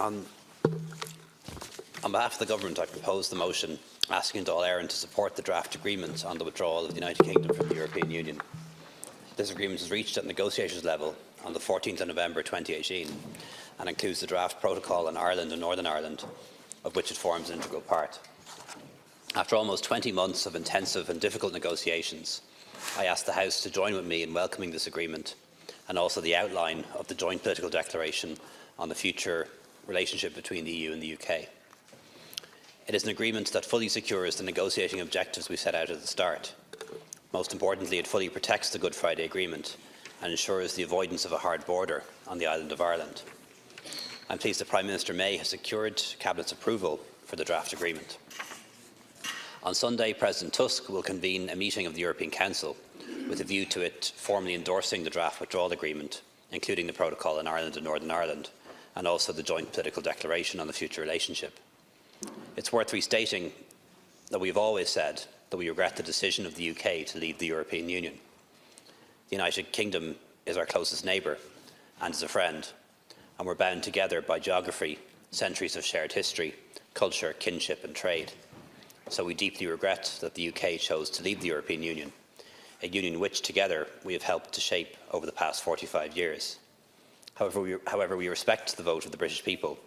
On behalf of the Government, I propose the motion asking Dáil Éireann to support the draft agreement on the withdrawal of the United Kingdom from the European Union. This agreement was reached at negotiators level on the 14th of November 2018 and includes the draft protocol on Ireland and Northern Ireland, of which it forms an integral part. After almost 20 months of intensive and difficult negotiations, I ask the House to join with me in welcoming this agreement and also the outline of the joint political declaration on the future relationship between the EU and the UK. It is an agreement that fully secures the negotiating objectives we set out at the start. Most importantly, it fully protects the Good Friday Agreement and ensures the avoidance of a hard border on the island of Ireland. I'm pleased that Prime Minister May has secured Cabinet's approval for the draft agreement. On Sunday, President Tusk will convene a meeting of the European Council with a view to it formally endorsing the draft withdrawal agreement, including the protocol on Ireland and Northern Ireland, and also the joint political declaration on the future relationship. It's worth restating that we have always said that we regret the decision of the UK to leave the European Union. The United Kingdom is our closest neighbour and is a friend, and we're bound together by geography, centuries of shared history, culture, kinship and trade. So we deeply regret that the UK chose to leave the European Union, a union which together we have helped to shape over the past 45 years. However, we respect the vote of the British people.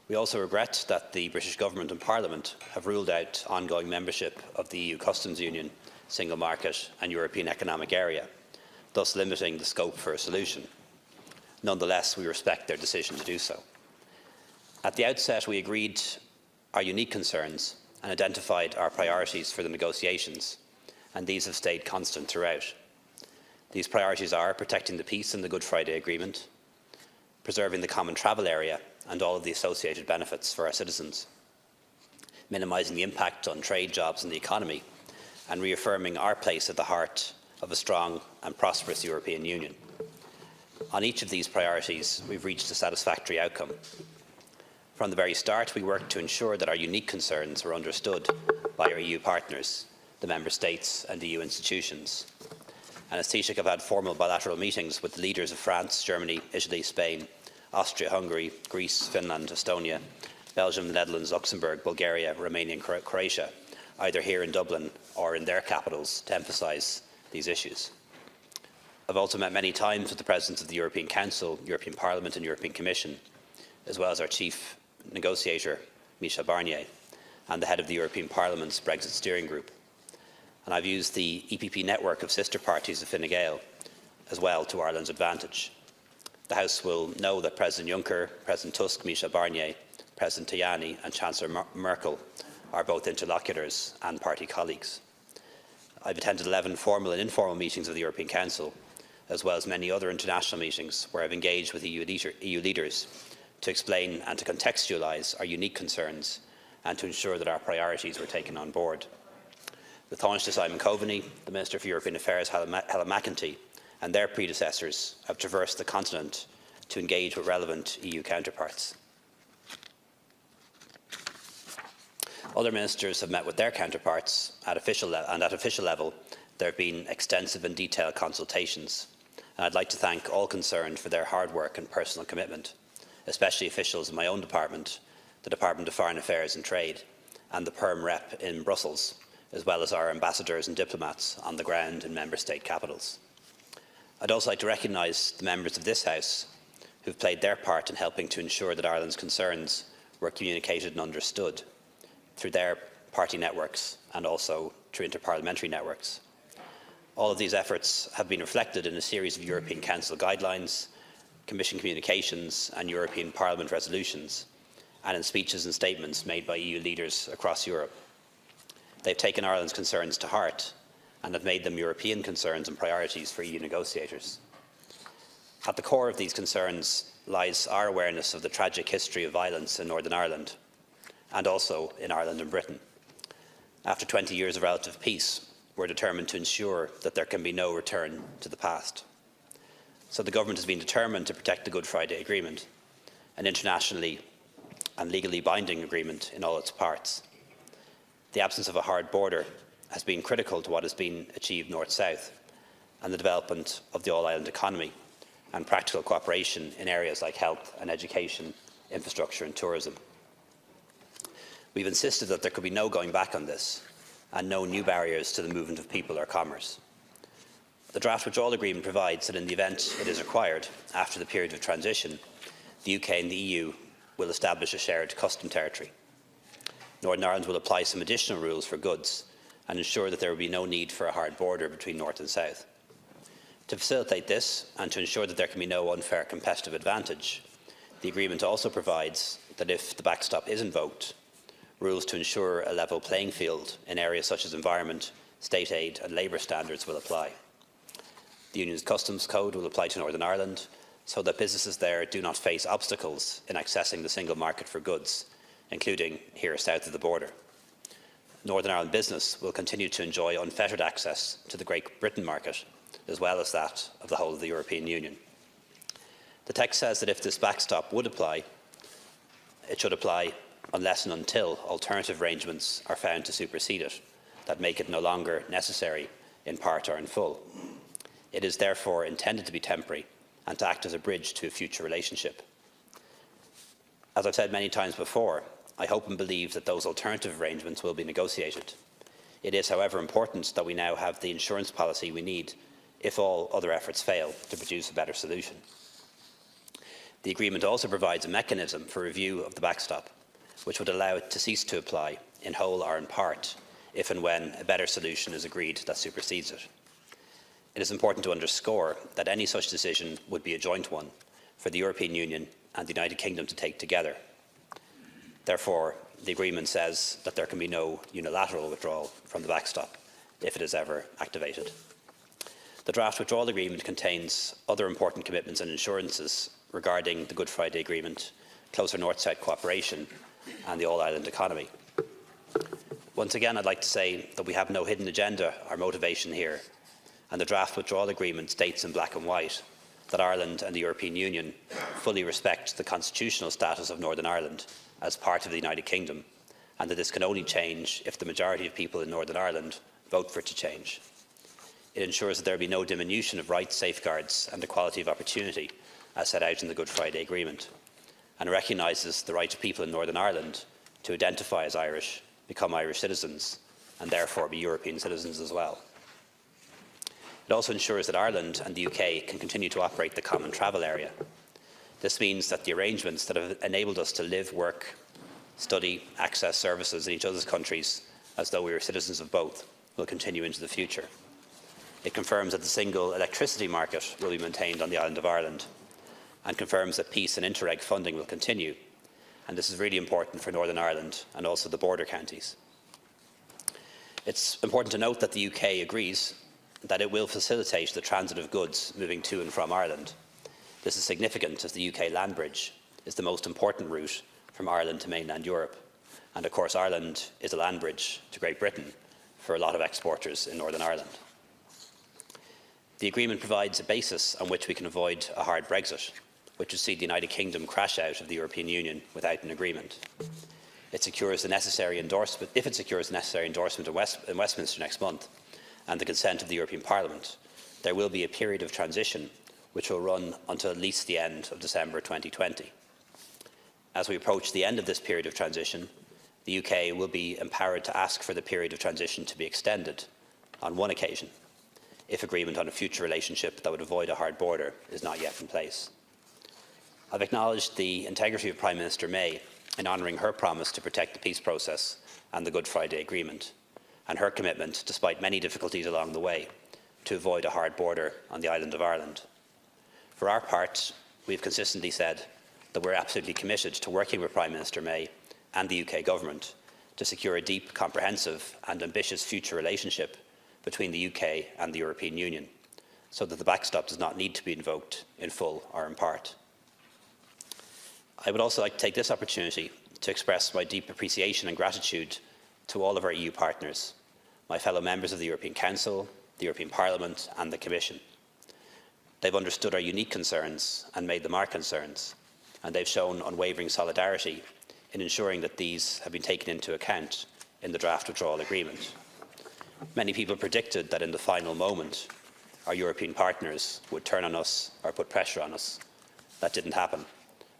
We also regret that the British Government and Parliament have ruled out ongoing membership of the EU Customs Union, Single Market and European Economic Area, thus limiting the scope for a solution. Nonetheless, we respect their decision to do so. At the outset, we agreed our unique concerns and identified our priorities for the negotiations, and these have stayed constant throughout. These priorities are protecting the peace and the Good Friday Agreement, preserving the common travel area and all of the associated benefits for our citizens, minimising the impact on trade, jobs and the economy, and reaffirming our place at the heart of a strong and prosperous European Union. On each of these priorities, we've reached a satisfactory outcome. From the very start, we worked to ensure that our unique concerns were understood by our EU partners, the Member States and EU institutions. And as Taoiseach, I've had formal bilateral meetings with the leaders of France, Germany, Italy, Spain, Austria, Hungary, Greece, Finland, Estonia, Belgium, the Netherlands, Luxembourg, Bulgaria, Romania and Croatia, either here in Dublin or in their capitals, to emphasise these issues. I've also met many times with the Presidents of the European Council, European Parliament and European Commission, as well as our Chief Negotiator, Michel Barnier, and the Head of the European Parliament's Brexit Steering Group. And I've used the EPP network of sister parties of Fine Gael as well to Ireland's advantage. The House will know that President Juncker, President Tusk, Michel Barnier, President Tajani and Chancellor Merkel are both interlocutors and party colleagues. I've attended 11 formal and informal meetings of the European Council, as well as many other international meetings where I've engaged with EU leaders to explain and to contextualise our unique concerns and to ensure that our priorities were taken on board. The Taoiseach Simon Coveney, the Minister for European Affairs Helen McEntee, and their predecessors have traversed the continent to engage with relevant EU counterparts. Other ministers have met with their counterparts at official level. There have been extensive and detailed consultations, and I'd like to thank all concerned for their hard work and personal commitment, especially officials in my own department, the Department of Foreign Affairs and Trade, and the PERM rep in Brussels, as well as our ambassadors and diplomats on the ground in Member State capitals. I'd also like to recognise the members of this House who have played their part in helping to ensure that Ireland's concerns were communicated and understood through their party networks and also through interparliamentary networks. All of these efforts have been reflected in a series of European Council guidelines, Commission communications and European Parliament resolutions, and in speeches and statements made by EU leaders across Europe. They've taken Ireland's concerns to heart and have made them European concerns and priorities for EU negotiators. At the core of these concerns lies our awareness of the tragic history of violence in Northern Ireland and also in Ireland and Britain. After 20 years of relative peace, we're determined to ensure that there can be no return to the past. So the Government has been determined to protect the Good Friday Agreement, an internationally and legally binding agreement in all its parts. The absence of a hard border has been critical to what has been achieved north-south and the development of the all-island economy and practical cooperation in areas like health and education, infrastructure and tourism. We've insisted that there could be no going back on this and no new barriers to the movement of people or commerce. The draft withdrawal agreement provides that in the event it is required after the period of transition, the UK and the EU will establish a shared custom territory. Northern Ireland will apply some additional rules for goods and ensure that there will be no need for a hard border between North and South. To facilitate this and to ensure that there can be no unfair competitive advantage, the agreement also provides that if the backstop is invoked, rules to ensure a level playing field in areas such as environment, state aid and labour standards will apply. The Union's Customs Code will apply to Northern Ireland so that businesses there do not face obstacles in accessing the single market for goods, including here south of the border. Northern Ireland business will continue to enjoy unfettered access to the Great Britain market, as well as that of the whole of the European Union. The text says that if this backstop would apply, it should apply unless and until alternative arrangements are found to supersede it, that make it no longer necessary in part or in full. It is therefore intended to be temporary and to act as a bridge to a future relationship. As I've said many times before, I hope and believe that those alternative arrangements will be negotiated. It is, however, important that we now have the insurance policy we need if all other efforts fail to produce a better solution. The agreement also provides a mechanism for review of the backstop, which would allow it to cease to apply in whole or in part if and when a better solution is agreed that supersedes it. It is important to underscore that any such decision would be a joint one for the European Union and the United Kingdom to take together. Therefore, the agreement says that there can be no unilateral withdrawal from the backstop if it is ever activated. The draft withdrawal agreement contains other important commitments and assurances regarding the Good Friday Agreement, closer North-South cooperation and the all-Ireland economy. Once again, I'd like to say that we have no hidden agenda or motivation here, and the draft withdrawal agreement states in black and white that Ireland and the European Union fully respect the constitutional status of Northern Ireland as part of the United Kingdom, and that this can only change if the majority of people in Northern Ireland vote for it to change. It ensures that there will be no diminution of rights, safeguards and equality of opportunity as set out in the Good Friday Agreement, and recognises the right of people in Northern Ireland to identify as Irish, become Irish citizens, and therefore be European citizens as well. It also ensures that Ireland and the UK can continue to operate the common travel area. This means that the arrangements that have enabled us to live, work, study, access services in each other's countries as though we were citizens of both will continue into the future. It confirms that the single electricity market will be maintained on the island of Ireland, and confirms that peace and Interreg funding will continue, and this is really important for Northern Ireland and also the border counties. It's important to note that the UK agrees that it will facilitate the transit of goods moving to and from Ireland. This is significant as the UK land bridge is the most important route from Ireland to mainland Europe, and of course Ireland is a land bridge to Great Britain for a lot of exporters in Northern Ireland. The agreement provides a basis on which we can avoid a hard Brexit, which would see the United Kingdom crash out of the European Union without an agreement. It secures the necessary endorsement, if it secures the necessary endorsement in Westminster next month and the consent of the European Parliament, there will be a period of transition which will run until at least the end of December 2020. As we approach the end of this period of transition, the UK will be empowered to ask for the period of transition to be extended on one occasion, if agreement on a future relationship that would avoid a hard border is not yet in place. I've acknowledged the integrity of Prime Minister May in honouring her promise to protect the peace process and the Good Friday Agreement, and her commitment, despite many difficulties along the way, to avoid a hard border on the island of Ireland. For our part, we have consistently said that we're absolutely committed to working with Prime Minister May and the UK Government to secure a deep, comprehensive and ambitious future relationship between the UK and the European Union, so that the backstop does not need to be invoked in full or in part. I would also like to take this opportunity to express my deep appreciation and gratitude to all of our EU partners, my fellow members of the European Council, the European Parliament and the Commission. They've understood our unique concerns and made them our concerns, and they've shown unwavering solidarity in ensuring that these have been taken into account in the draft withdrawal agreement. Many people predicted that in the final moment, our European partners would turn on us or put pressure on us. That didn't happen.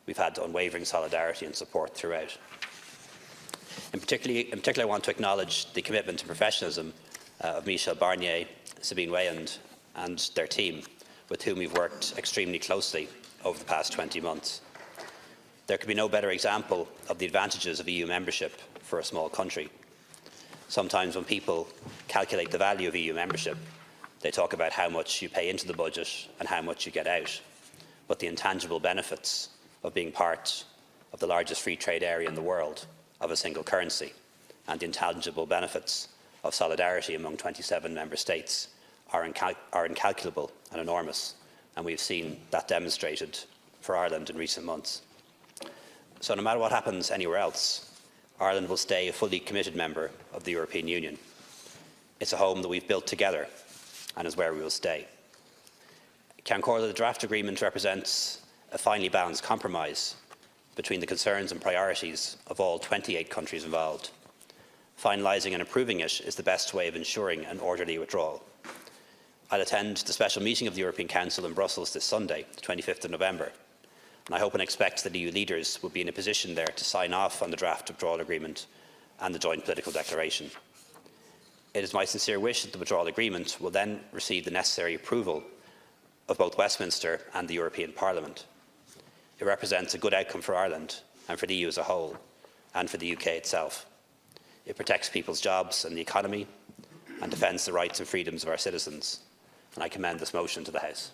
we've had unwavering solidarity and support throughout. In particular, I want to acknowledge the commitment and professionalism of Michel Barnier, Sabine Weyand and their team, with whom we've worked extremely closely over the past 20 months. There could be no better example of the advantages of EU membership for a small country. Sometimes when people calculate the value of EU membership, they talk about how much you pay into the budget and how much you get out. But the intangible benefits of being part of the largest free trade area in the world, of a single currency, and the intangible benefits of solidarity among 27 member states are incalculable and enormous, and we've seen that demonstrated for Ireland in recent months. So no matter what happens anywhere else, Ireland will stay a fully committed member of the European Union. It's a home that we've built together and is where we will stay. Ceann-Comhairle, the draft agreement represents a finely balanced compromise between the concerns and priorities of all 28 countries involved. Finalising and approving it is the best way of ensuring an orderly withdrawal. I'll attend the special meeting of the European Council in Brussels this Sunday, the 25th of November, and I hope and expect that EU leaders will be in a position there to sign off on the draft withdrawal agreement and the joint political declaration. It is my sincere wish that the withdrawal agreement will then receive the necessary approval of both Westminster and the European Parliament. It represents a good outcome for Ireland and for the EU as a whole, and for the UK itself. It protects people's jobs and the economy, and defends the rights and freedoms of our citizens. And I commend this motion to the House.